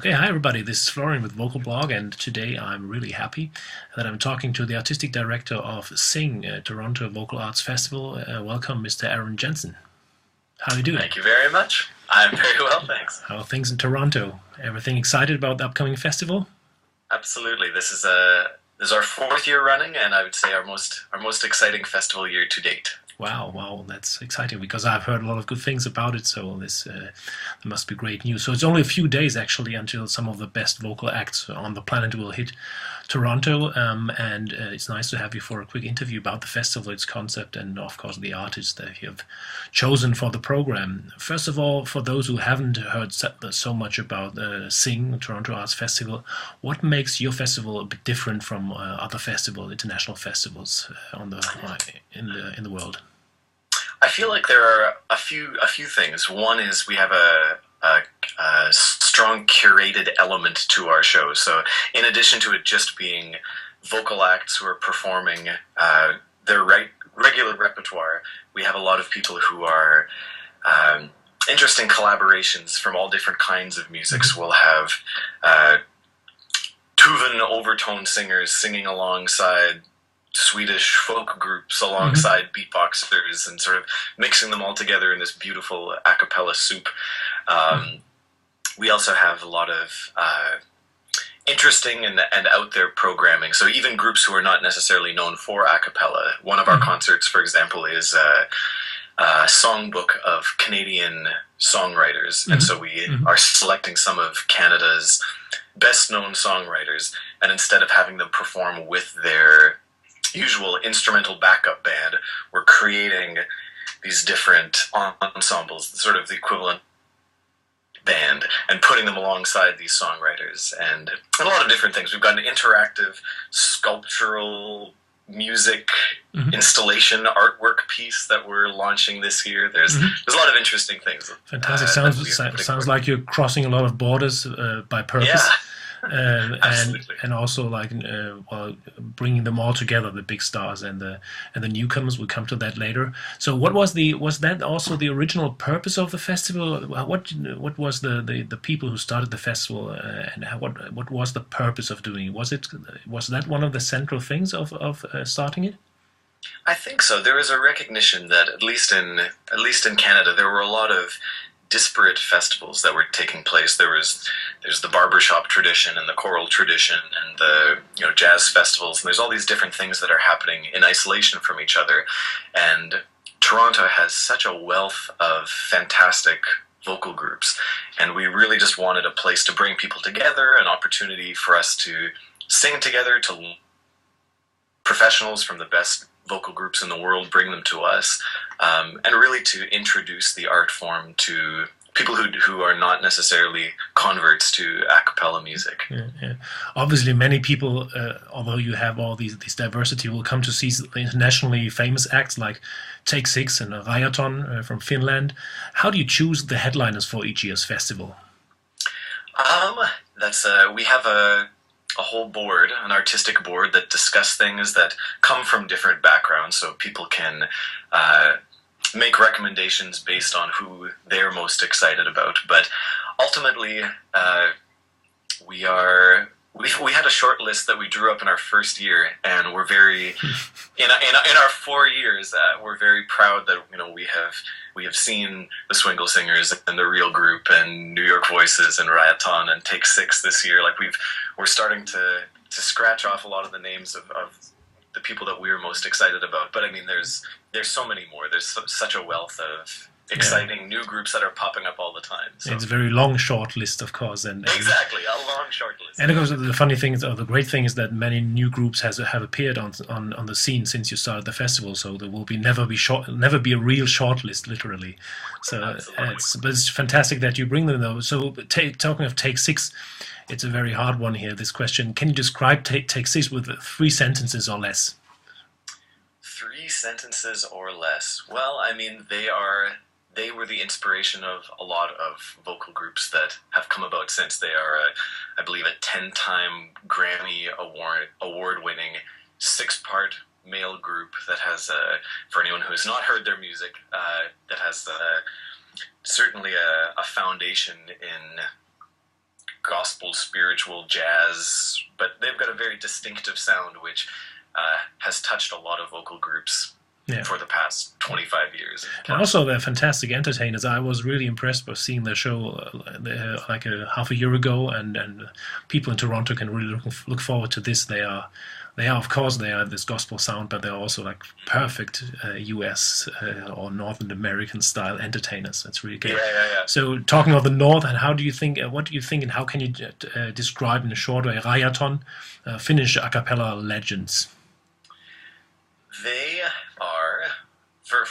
Okay, hi everybody. This is Florian with Vocal Blog, and today I'm really happy that I'm talking to the artistic director of Sing, Toronto Vocal Arts Festival. Welcome, Mr. Aaron Jensen. How are you doing? Thank you very much. I'm very well, thanks. How are things in Toronto? Everything excited about the upcoming festival? Absolutely. This is our fourth year running, and I would say our most exciting festival year to date. Wow, that's exciting because I've heard a lot of good things about it, so this must be great news. So it's only a few days actually until some of the best vocal acts on the planet will hit Toronto, and it's nice to have you for a quick interview about the festival, its concept, and of course the artists that you have chosen for the program. First of all, for those who haven't heard so much about Sing, Toronto Arts Festival, what makes your festival a bit different from other international festivals in the world? I feel like there are a few things. One is we have a strong curated element to our show. So in addition to it just being vocal acts who are performing their regular repertoire, we have a lot of people who are interesting collaborations from all different kinds of musics. We'll have Tuvan overtone singers singing alongside Swedish folk groups alongside beatboxers and sort of mixing them all together in this beautiful a cappella soup. We also have a lot of interesting and out there programming. So even groups who are not necessarily known for a cappella. One of our concerts, for example, is a songbook of Canadian songwriters. And so we are selecting some of Canada's best known songwriters, and instead of having them perform with their usual instrumental backup band, we're creating these different ensembles, sort of the equivalent band, and putting them alongside these songwriters, and a lot of different things. We've got an interactive sculptural music installation artwork piece that we're launching this year. There's a lot of interesting things. Fantastic. Sounds like you're crossing a lot of borders by purpose. Yeah. And also like bringing them all together, the big stars and the newcomers. We'll come to that later. So was that also the original purpose of the festival? What was the people who started the festival, and what was the purpose of doing it? Was that one of the central things of starting it? I think so. There is a recognition that at least in Canada there were a lot of disparate festivals that were taking place. There's the barbershop tradition and the choral tradition and the jazz festivals, and there's all these different things that are happening in isolation from each other. And Toronto has such a wealth of fantastic vocal groups, and we really just wanted a place to bring people together, an opportunity for us to sing together, to professionals from the best vocal groups in the world bring them to us, and really to introduce the art form to people who are not necessarily converts to a cappella music. Yeah. Obviously, many people, although you have all these diversity, will come to see internationally famous acts like Take Six and Rajaton from Finland. How do you choose the headliners for each year's festival? We have a whole board, an artistic board, that discuss things that come from different backgrounds, so people can make recommendations based on who they're most excited about. But ultimately, we had a short list that we drew up in our first year, and we're very in our 4 years we're very proud that we have seen the Swingle Singers and the Real Group and New York Voices and Rajaton and Take Six this year. Like we're starting to scratch off a lot of the names of the people that we were most excited about. But I mean, there's so many more. There's such a wealth of exciting new groups that are popping up all the time. So. It's a very long, short list, of course. Exactly, a long, short list. And of course, the funny thing is, or the great thing is that many new groups have appeared on the scene since you started the festival. So there will never be a real short list, literally. So it's fantastic that you bring them though. So talking of Take Six, it's a very hard one here. This question: can you describe Take Six with 3 sentences or less? 3 sentences or less. Well, I mean, they were the inspiration of a lot of vocal groups that have come about since. They are, I believe, a 10-time Grammy award-winning 6-part male group that has, for anyone who has not heard their music, that has certainly a foundation in gospel, spiritual, jazz, but they've got a very distinctive sound which has touched a lot of vocal groups for the past 25 years. And also, they're fantastic entertainers. I was really impressed by seeing their show like half a year ago, and people in Toronto can really look forward to this. They are, of course, they are this gospel sound, but they're also like perfect US or Northern American style entertainers. That's really good. Yeah. So, talking of the North, and how do you think? What do you think, and how can you describe in a short way Rajaton, Finnish a cappella legends? They are, for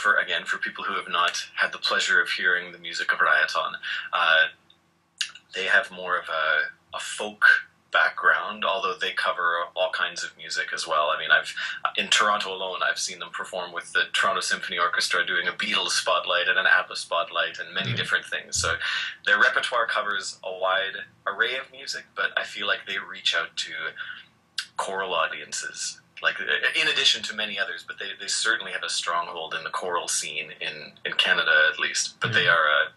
people who have not had the pleasure of hearing the music of Rajaton, they have more of a folk background, although they cover all kinds of music as well. I mean, in Toronto alone, I've seen them perform with the Toronto Symphony Orchestra doing a Beatles spotlight and an ABBA spotlight and many different things. So their repertoire covers a wide array of music, but I feel like they reach out to choral audiences, like in addition to many others, but they certainly have a stronghold in the choral scene in Canada at least. But they are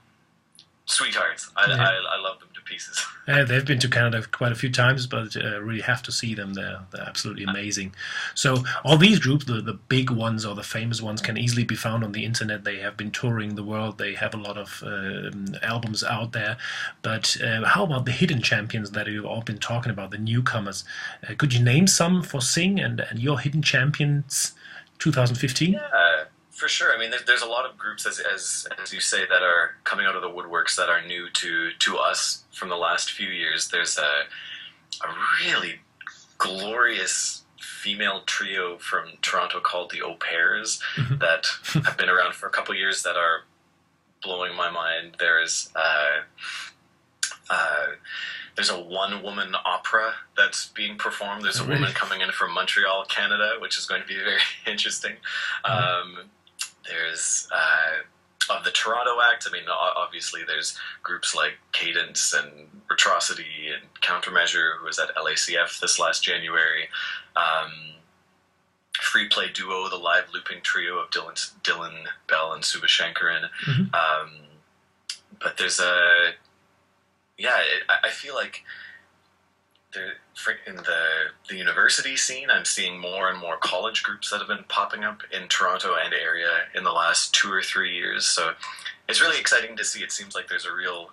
sweethearts. I love them to pieces. They've been to Canada quite a few times, but really have to see them. They're absolutely amazing. So all these groups, the big ones or the famous ones, can easily be found on the internet. They have been touring the world. They have a lot of albums out there. But how about the hidden champions that you've all been talking about, the newcomers? Could you name some for Sing and your hidden champions 2015? Yeah. For sure. I mean, there's a lot of groups, as you say, that are coming out of the woodworks that are new to us from the last few years. There's a really glorious female trio from Toronto called the Au Pairs that have been around for a couple of years that are blowing my mind. There's a one-woman opera that's being performed. There's a woman coming in from Montreal, Canada, which is going to be very interesting. There's of the Toronto act. I mean, obviously, there's groups like Cadence and Retrocity and Countermeasure, who was at LACF this last January. Free Play Duo, the live looping trio of Dylan Bell and Suba Shankaran. But there's I feel like in the university scene, I'm seeing more and more college groups that have been popping up in Toronto and area in the last 2 or 3 years. So it's really exciting to see. It seems like there's a real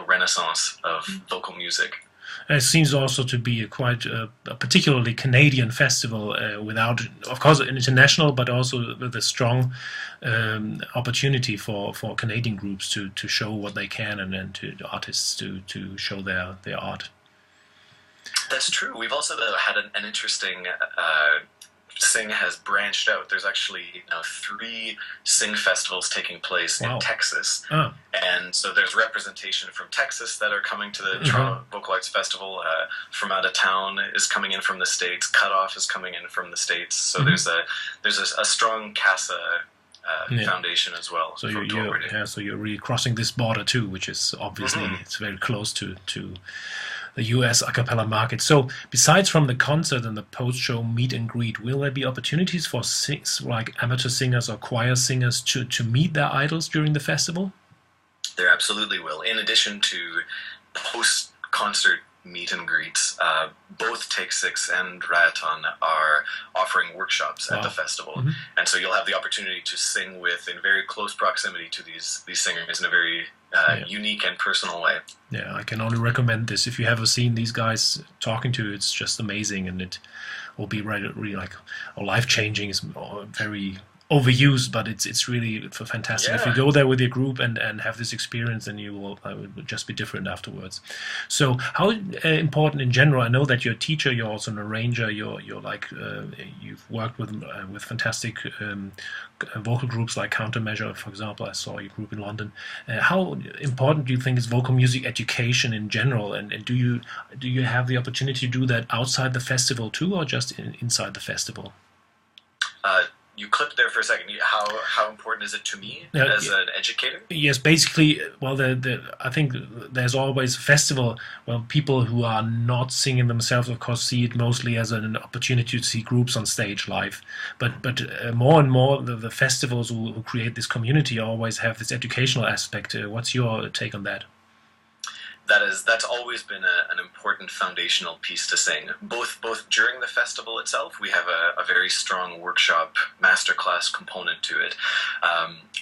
renaissance of vocal music. It seems also to be quite a particularly Canadian festival, without, of course, an international, but also with a strong opportunity for Canadian groups to show what they can, and then to the artists to show their art. That's true. We've also had an interesting... Sing has branched out. There's actually now 3 Sing festivals taking place in Texas. And so there's representation from Texas that are coming to the Toronto Vocal Arts Festival. From out of town is coming in from the States. Cutoff is coming in from the States. So there's a strong CASA foundation as well. So you're really crossing this border too, which is obviously it's very close to the US a cappella market. So besides from the concert and the post-show meet and greet, will there be opportunities for like amateur singers or choir singers to meet their idols during the festival? There absolutely will. In addition to post-concert meet and greets, both Take 6 and Rajaton are offering workshops at the festival. And so you'll have the opportunity to sing in very close proximity to these singers in a very unique and personal way. Yeah, I can only recommend this. If you haven't seen these guys talking to, it's just amazing, and it will be really like life-changing. It's very overused, but it's really fantastic. If you go there with your group and have this experience, then you will just be different afterwards. So how important in general? I know that you're a teacher, you're also an arranger, you're like you've worked with fantastic vocal groups like Countermeasure, for example. I saw your group in London. How important do you think is vocal music education in general, and do you have the opportunity to do that outside the festival too, or just inside the festival? You clipped there for a second. How important is it to me as an educator? Yes, basically, well, I think there's always a festival. Well, people who are not singing themselves, of course, see it mostly as an opportunity to see groups on stage live. But more and more, the festivals who create this community always have this educational aspect. What's your take on that? that's always been an important foundational piece to sing. Both during the festival itself, we have a very strong workshop masterclass component to it.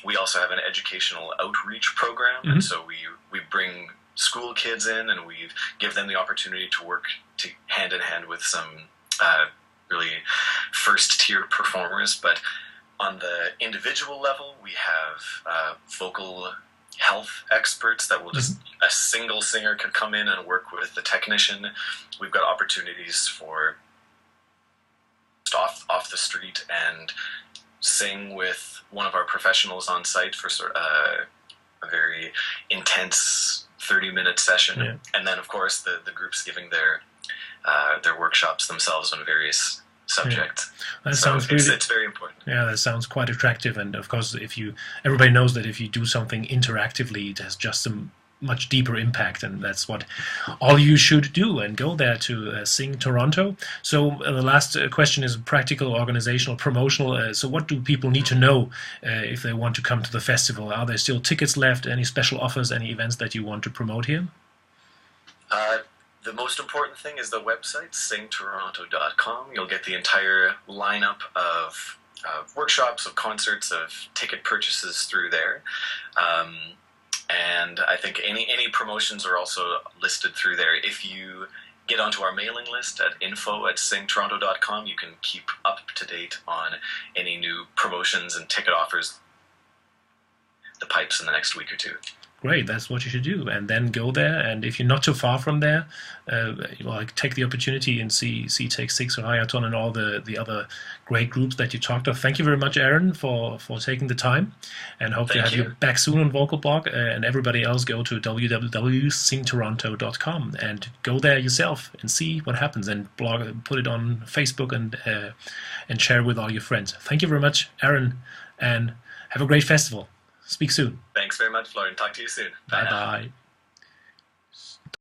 We also have an educational outreach program, and so we bring school kids in, and we give them the opportunity to work hand in hand with some really first tier performers. But on the individual level, we have vocal health experts that will just, a single singer could come in and work with the technician. We've got opportunities for just off the street and sing with one of our professionals on site for sort of a very intense 30-minute session. And then of course the groups giving their workshops themselves on various subject. That sounds really, it's very important. Yeah, that sounds quite attractive. And of course, everybody knows that if you do something interactively, it has just a much deeper impact, and that's what all you should do, and go there to Sing Toronto. So the last question is practical, organizational, promotional. So what do people need to know if they want to come to the festival? Are there still tickets left? Any special offers? Any events that you want to promote here? The most important thing is the website, singtoronto.com. You'll get the entire lineup of workshops, of concerts, of ticket purchases through there. And I think any promotions are also listed through there. If you get onto our mailing list at info@singtoronto.com, you can keep up to date on any new promotions and ticket offers, the pipes in the next week or two. Great, that's what you should do, and then go there. And if you're not too far from there, take the opportunity and see Take Six or Hayaton and all the other great groups that you talked of. Thank you very much, Aaron, for taking the time, and hope to have you back soon on Vocal Blog. And everybody else, go to www.singtoronto.com and go there yourself and see what happens, and blog, put it on Facebook and share with all your friends. Thank you very much, Aaron, and have a great festival. Speak soon. Thanks very much, Florian. Talk to you soon. Bye-bye.